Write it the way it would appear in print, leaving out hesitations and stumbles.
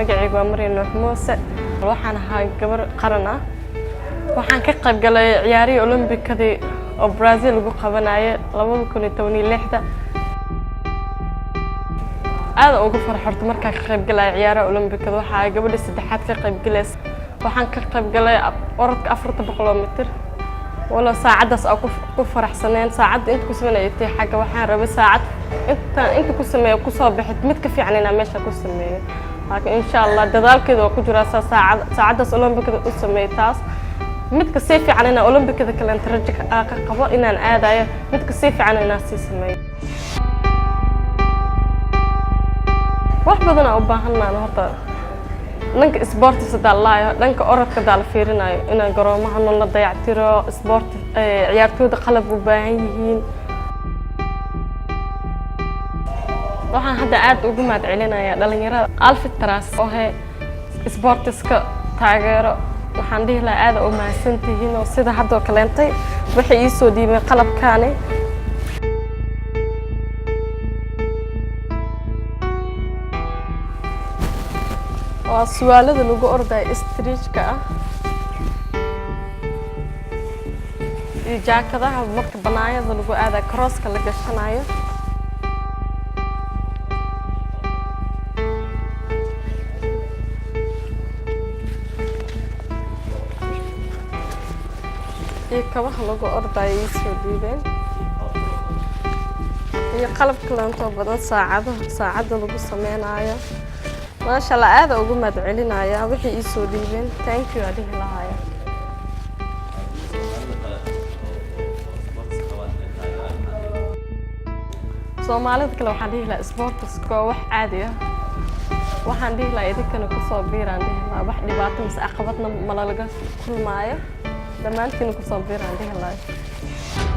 magacaygu waa Maryam Nuux Muuse waxaan ahaa gabar qaran ah waxaan ka qayb galay ciyaarihii Olombikadii oo Brazil lagu qabanayay 2016 aad ugu farxoortay markaan ka qayb galay ciyaaraha Olombikada waxa gabadha saddexaad ka qayb galaysa waxaan ka qayb galay orodka 400 kilomitir wala saacadaas ku faraxsaneen saacad inta ku sameeyay xagga waxaan rabay saacad inta ku sameeyo ku soo baxid mid ka fiican inaan meesha ku sameeyo laakiin insha Allah dadaalkeedu ku jira saacadaas Olombikada u sameeyay taas mid ka si fiican inaan Olombikada kale inta rajo ka qabo inaan aadayo mid ka si fiican inaan si sameeyo wax badan oo baahanaan horta dhanka isboortiga dalaayo dhanka orodka dal fiirinayo inaan garoomaha la dayactiro isboort ciyaartooyda qalab u baahan yihiin waxaan hadda aad ugu mahad celinayaa dhalinyarada Alfitras oo isboortiska taageero waxaan dhihi lahaa aad u mahadsantihiin oo sida hadda kaleentay waxay ii soo dhiibeen qalabkaani su'aalada lagu orday streetka ah iyo jaakadaha marka banaayada lagu aada crosska la gashanayo iyo kabaha lagu orday soo dhiibeen iyo qalabka laanta badan saacada lagu sameynayo ما شاء الله هذا أقول ما تعلنا يا وحي يسوليبين thank you عليه لهايا Soomaalida kale waxaan dhihi lahaa sportska wax caadi ah waxaan dhihi lahaa idinkana ku soo biiraan dhihi lahaa wax dhibaato mas caqabadna ma laga kulmaayo dhamaantiin ku soo biiraan dhihi lahaa